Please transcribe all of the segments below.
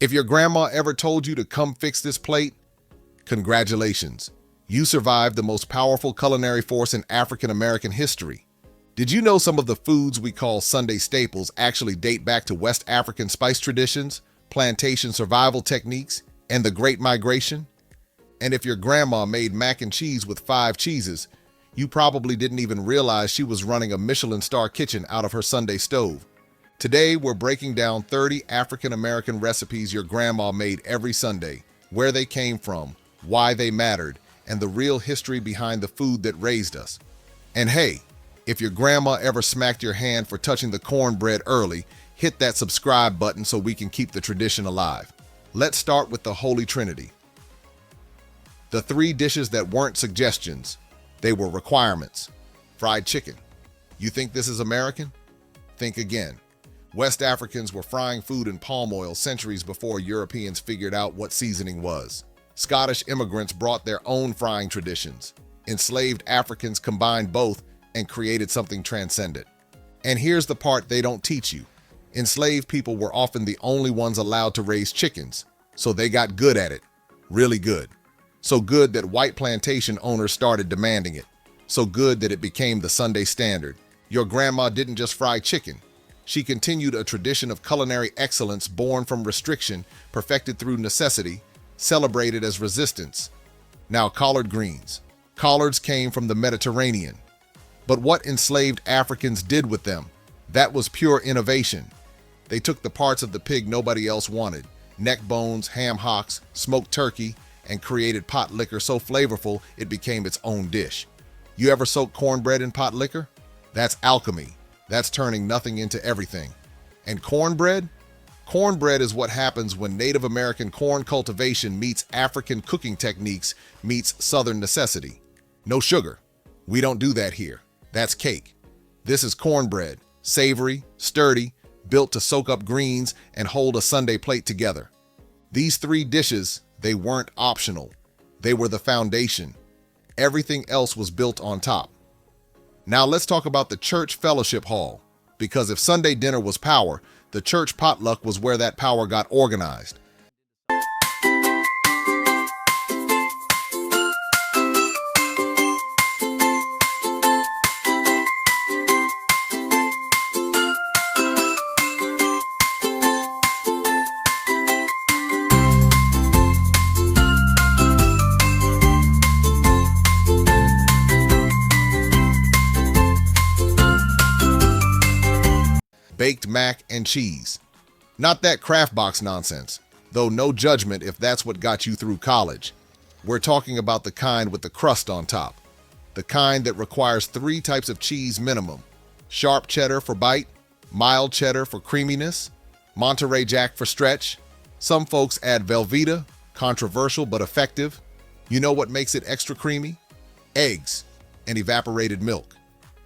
If your grandma ever told you to come fix this plate, congratulations. You survived the most powerful culinary force in African American history. Did you know some of the foods we call Sunday staples actually date back to West African spice traditions, plantation survival techniques, and the Great Migration? And if your grandma made mac and cheese with 5 cheeses, you probably didn't even realize she was running a Michelin star kitchen out of her Sunday stove. Today, we're breaking down 30 African American recipes your grandma made every Sunday, where they came from, why they mattered, and the real history behind the food that raised us. And hey, if your grandma ever smacked your hand for touching the cornbread early, hit that subscribe button so we can keep the tradition alive. Let's start with the Holy Trinity. The 3 dishes that weren't suggestions, they were requirements. Fried chicken. You think this is American? Think again. West Africans were frying food in palm oil centuries before Europeans figured out what seasoning was. Scottish immigrants brought their own frying traditions. Enslaved Africans combined both and created something transcendent. And here's the part they don't teach you. Enslaved people were often the only ones allowed to raise chickens, so they got good at it. Really good. So good that white plantation owners started demanding it. So good that it became the Sunday standard. Your grandma didn't just fry chicken. She continued a tradition of culinary excellence born from restriction, perfected through necessity, celebrated as resistance. Now, collard greens. Collards came from the Mediterranean. But what enslaved Africans did with them, that was pure innovation. They took the parts of the pig nobody else wanted, neck bones, ham hocks, smoked turkey, and created pot liquor so flavorful it became its own dish. You ever soak cornbread in pot liquor? That's alchemy. That's turning nothing into everything. And cornbread? Cornbread is what happens when Native American corn cultivation meets African cooking techniques meets Southern necessity. No sugar. We don't do that here. That's cake. This is cornbread, savory, sturdy, built to soak up greens and hold a Sunday plate together. These 3 dishes, they weren't optional. They were the foundation. Everything else was built on top. Now let's talk about the church fellowship hall, because if Sunday dinner was power, the church potluck was where that power got organized. Baked mac and cheese. Not that craft box nonsense, though no judgment if that's what got you through college. We're talking about the kind with the crust on top. The kind that requires 3 types of cheese minimum. Sharp cheddar for bite, mild cheddar for creaminess, Monterey Jack for stretch. Some folks add Velveeta, controversial but effective. You know what makes it extra creamy? Eggs and evaporated milk.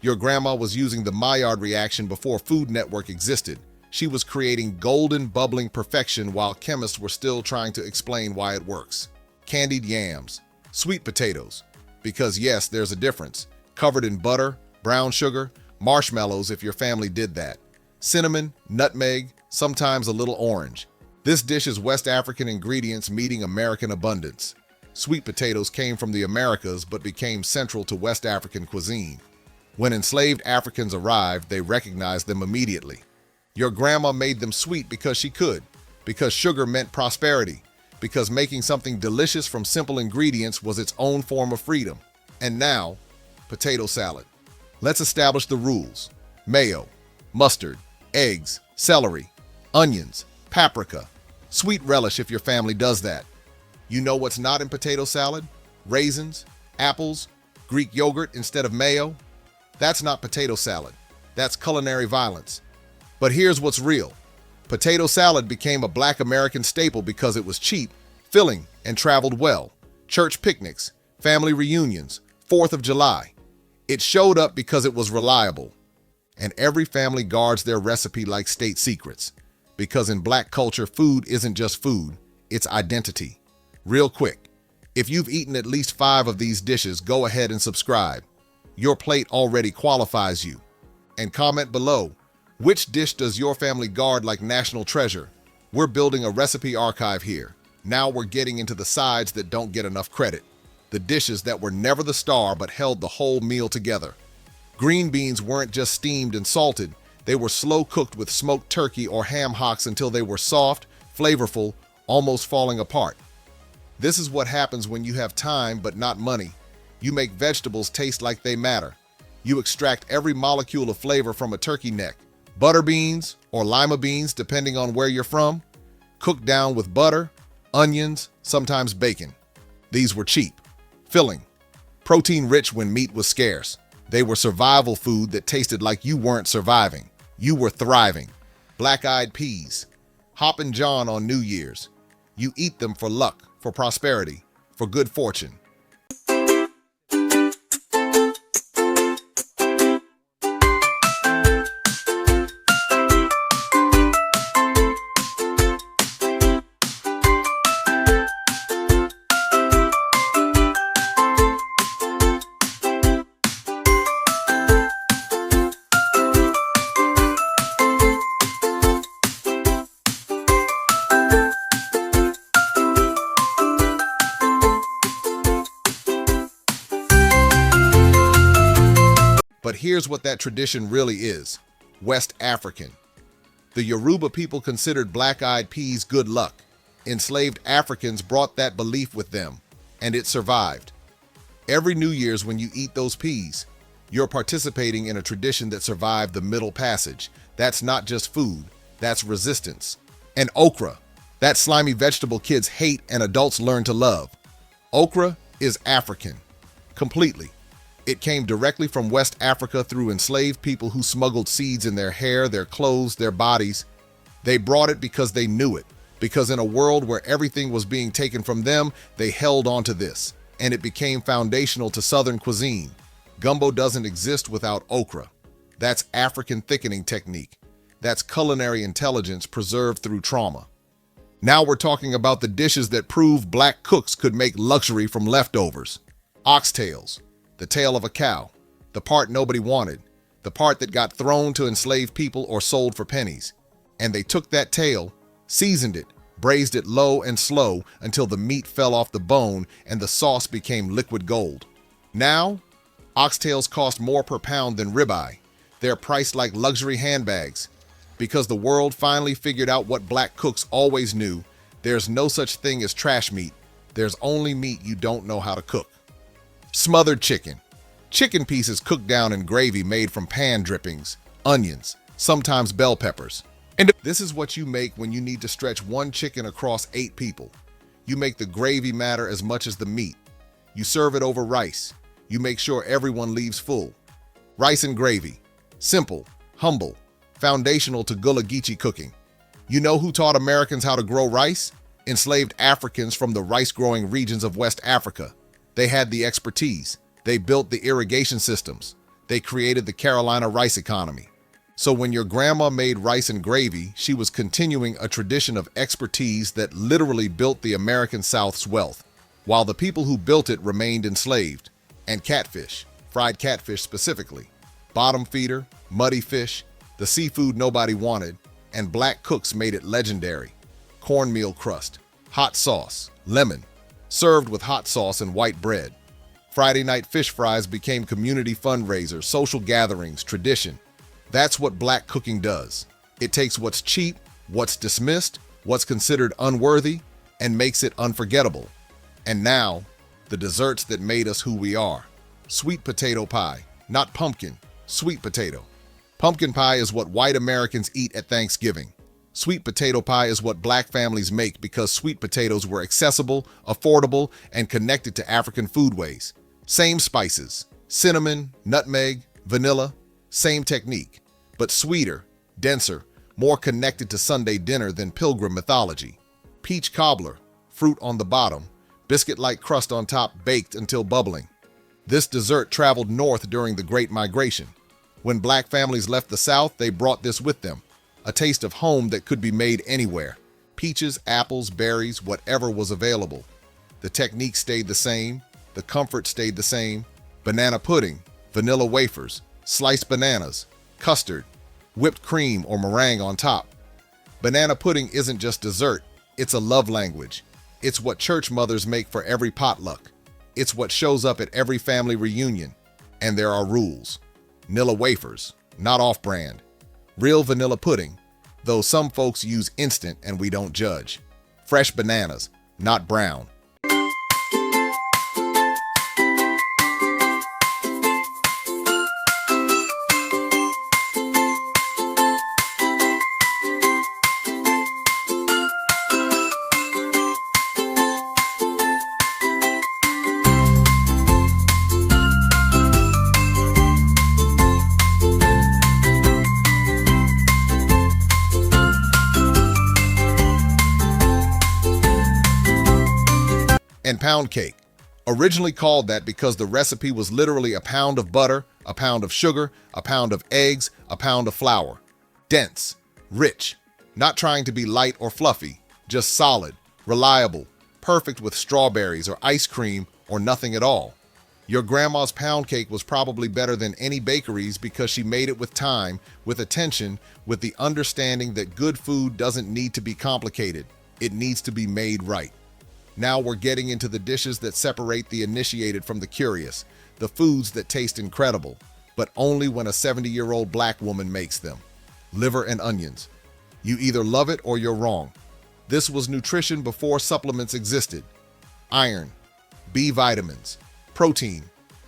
Your grandma was using the Maillard reaction before Food Network existed. She was creating golden, bubbling perfection while chemists were still trying to explain why it works. Candied yams. Sweet potatoes. Because yes, there's a difference. Covered in butter, brown sugar, marshmallows if your family did that. Cinnamon, nutmeg, sometimes a little orange. This dish is West African ingredients meeting American abundance. Sweet potatoes came from the Americas but became central to West African cuisine. When enslaved Africans arrived, they recognized them immediately. Your grandma made them sweet because she could, because sugar meant prosperity, because making something delicious from simple ingredients was its own form of freedom. And now, potato salad. Let's establish the rules. Mayo, mustard, eggs, celery, onions, paprika, sweet relish if your family does that. You know what's not in potato salad? Raisins, apples, Greek yogurt instead of mayo. That's not potato salad. That's culinary violence. But here's what's real. Potato salad became a Black American staple because it was cheap, filling, and traveled well. Church picnics, family reunions, 4th of July. It showed up because it was reliable. And every family guards their recipe like state secrets. Because in Black culture, food isn't just food, it's identity. Real quick, if you've eaten at least 5 of these dishes, go ahead and subscribe. Your plate already qualifies you. And comment below, which dish does your family guard like national treasure? We're building a recipe archive here. Now we're getting into the sides that don't get enough credit. The dishes that were never the star but held the whole meal together. Green beans weren't just steamed and salted. They were slow cooked with smoked turkey or ham hocks until they were soft, flavorful, almost falling apart. This is what happens when you have time but not money. You make vegetables taste like they matter. You extract every molecule of flavor from a turkey neck. Butter beans or lima beans, depending on where you're from, cooked down with butter, onions, sometimes bacon. These were cheap, filling, protein-rich when meat was scarce. They were survival food that tasted like you weren't surviving. You were thriving. Black-eyed peas. Hoppin' John on New Year's. You eat them for luck, for prosperity, for good fortune. But here's what that tradition really is: West African. The Yoruba people considered black-eyed peas good luck. Enslaved Africans brought that belief with them, and it survived. Every New Year's when you eat those peas, you're participating in a tradition that survived the Middle Passage. That's not just food, that's resistance. And okra, that slimy vegetable kids hate and adults learn to love. Okra is African, completely. It came directly from West Africa through enslaved people who smuggled seeds in their hair, their clothes, their bodies. They brought it because they knew it, because in a world where everything was being taken from them, they held on to this, and it became foundational to Southern cuisine. Gumbo doesn't exist without okra. That's African thickening technique. That's culinary intelligence preserved through trauma. Now we're talking about the dishes that prove black cooks could make luxury from leftovers. Oxtails. The tail of a cow, the part nobody wanted, the part that got thrown to enslaved people or sold for pennies. And they took that tail, seasoned it, braised it low and slow until the meat fell off the bone and the sauce became liquid gold. Now, oxtails cost more per pound than ribeye. They're priced like luxury handbags. Because the world finally figured out what black cooks always knew: there's no such thing as trash meat. There's only meat you don't know how to cook. Smothered chicken. Chicken pieces cooked down in gravy made from pan drippings, onions, sometimes bell peppers. And this is what you make when you need to stretch one chicken across 8 people. You make the gravy matter as much as the meat. You serve it over rice. You make sure everyone leaves full. Rice and gravy. Simple, humble, foundational to Gullah Geechee cooking. You know who taught Americans how to grow rice? Enslaved Africans from the rice-growing regions of West Africa. They had the expertise. They built the irrigation systems. They created the Carolina rice economy. So when your grandma made rice and gravy, she was continuing a tradition of expertise that literally built the American South's wealth, while the people who built it remained enslaved. And catfish, fried catfish specifically, bottom feeder, muddy fish, the seafood nobody wanted, and black cooks made it legendary. Cornmeal crust, hot sauce, lemon, served with hot sauce and white bread. Friday night fish fries became community fundraisers, social gatherings, tradition. That's what black cooking does. It takes what's cheap, what's dismissed, what's considered unworthy, and makes it unforgettable. And now, the desserts that made us who we are. Sweet potato pie, not pumpkin, sweet potato. Pumpkin pie is what white Americans eat at Thanksgiving. Sweet potato pie is what black families make because sweet potatoes were accessible, affordable, and connected to African foodways. Same spices, cinnamon, nutmeg, vanilla, same technique, but sweeter, denser, more connected to Sunday dinner than Pilgrim mythology. Peach cobbler, fruit on the bottom, biscuit-like crust on top baked until bubbling. This dessert traveled north during the Great Migration. When black families left the South, they brought this with them. A taste of home that could be made anywhere. Peaches, apples, berries, whatever was available. The technique stayed the same. The comfort stayed the same. Banana pudding, vanilla wafers, sliced bananas, custard, whipped cream or meringue on top. Banana pudding isn't just dessert, it's a love language. It's what church mothers make for every potluck. It's what shows up at every family reunion. And there are rules. Nilla wafers, not off-brand. Real vanilla pudding, though some folks use instant and we don't judge. Fresh bananas, not brown. And pound cake, originally called that because the recipe was literally a pound of butter, a pound of sugar, a pound of eggs, a pound of flour. Dense, rich, not trying to be light or fluffy, just solid, reliable, perfect with strawberries or ice cream or nothing at all. Your grandma's pound cake was probably better than any bakery's because she made it with time, with attention, with the understanding that good food doesn't need to be complicated. It needs to be made right. Now we're getting into the dishes that separate the initiated from the curious, the foods that taste incredible, but only when a 70-year-old black woman makes them. Liver and onions. You either love it or you're wrong. This was nutrition before supplements existed. Iron, B vitamins, protein,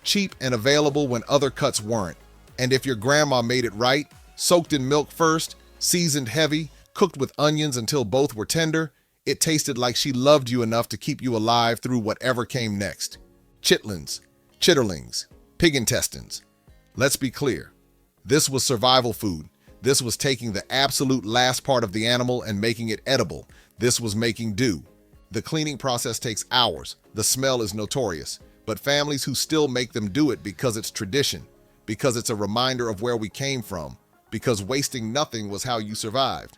cheap and available when other cuts weren't. And if your grandma made it right, soaked in milk first, seasoned heavy, cooked with onions until both were tender, it tasted like she loved you enough to keep you alive through whatever came next. Chitlins, chitterlings, pig intestines. Let's be clear. This was survival food. This was taking the absolute last part of the animal and making it edible. This was making do. The cleaning process takes hours. The smell is notorious. But families who still make them do it because it's tradition, because it's a reminder of where we came from, because wasting nothing was how you survived.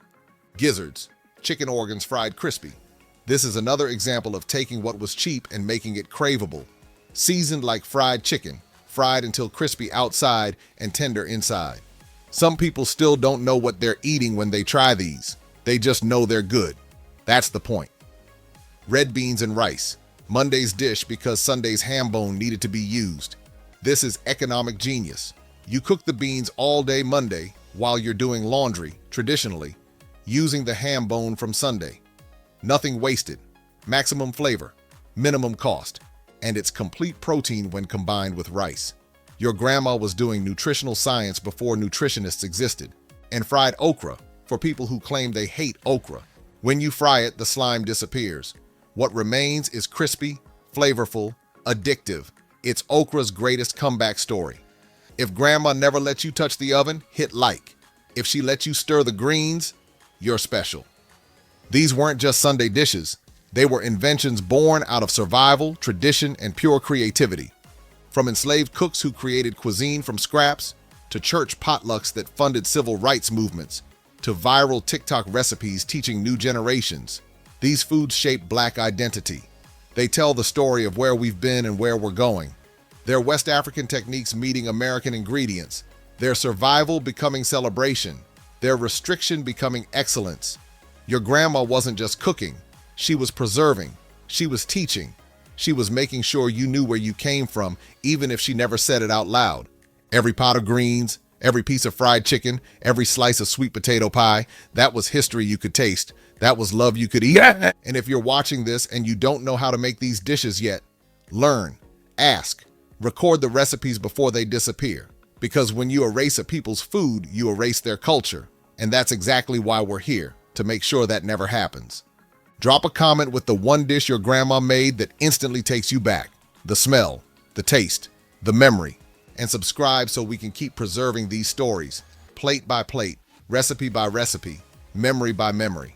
Gizzards. Chicken organs fried crispy. This is another example of taking what was cheap and making it craveable. Seasoned like fried chicken, fried until crispy outside and tender inside. Some people still don't know what they're eating when they try these. They just know they're good. That's the point. Red beans and rice. Monday's dish because Sunday's ham bone needed to be used. This is economic genius. You cook the beans all day Monday while you're doing laundry, traditionally, using the ham bone from Sunday. Nothing wasted, maximum flavor, minimum cost, and it's complete protein when combined with rice. Your grandma was doing nutritional science before nutritionists existed. And fried okra, for people who claim they hate okra. When you fry it, the slime disappears. What remains is crispy, flavorful, addictive. It's okra's greatest comeback story. If grandma never let you touch the oven, hit like. If she let you stir the greens, you're special. These weren't just Sunday dishes. They were inventions born out of survival, tradition, and pure creativity. From enslaved cooks who created cuisine from scraps, to church potlucks that funded civil rights movements, to viral TikTok recipes teaching new generations, these foods shape Black identity. They tell the story of where we've been and where we're going. They're West African techniques meeting American ingredients. Their survival becoming celebration. Their restriction becoming excellence. Your grandma wasn't just cooking. She was preserving. She was teaching. She was making sure you knew where you came from, even if she never said it out loud. Every pot of greens, every piece of fried chicken, every slice of sweet potato pie, that was history you could taste. That was love you could eat. And if you're watching this and you don't know how to make these dishes yet, learn, ask, record the recipes before they disappear. Because when you erase a people's food, you erase their culture. And that's exactly why we're here, to make sure that never happens. Drop a comment with the one dish your grandma made that instantly takes you back. The smell, the taste, the memory. And subscribe so we can keep preserving these stories, plate by plate, recipe by recipe, memory by memory.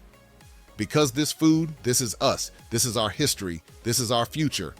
Because this food, this is us, this is our history, this is our future,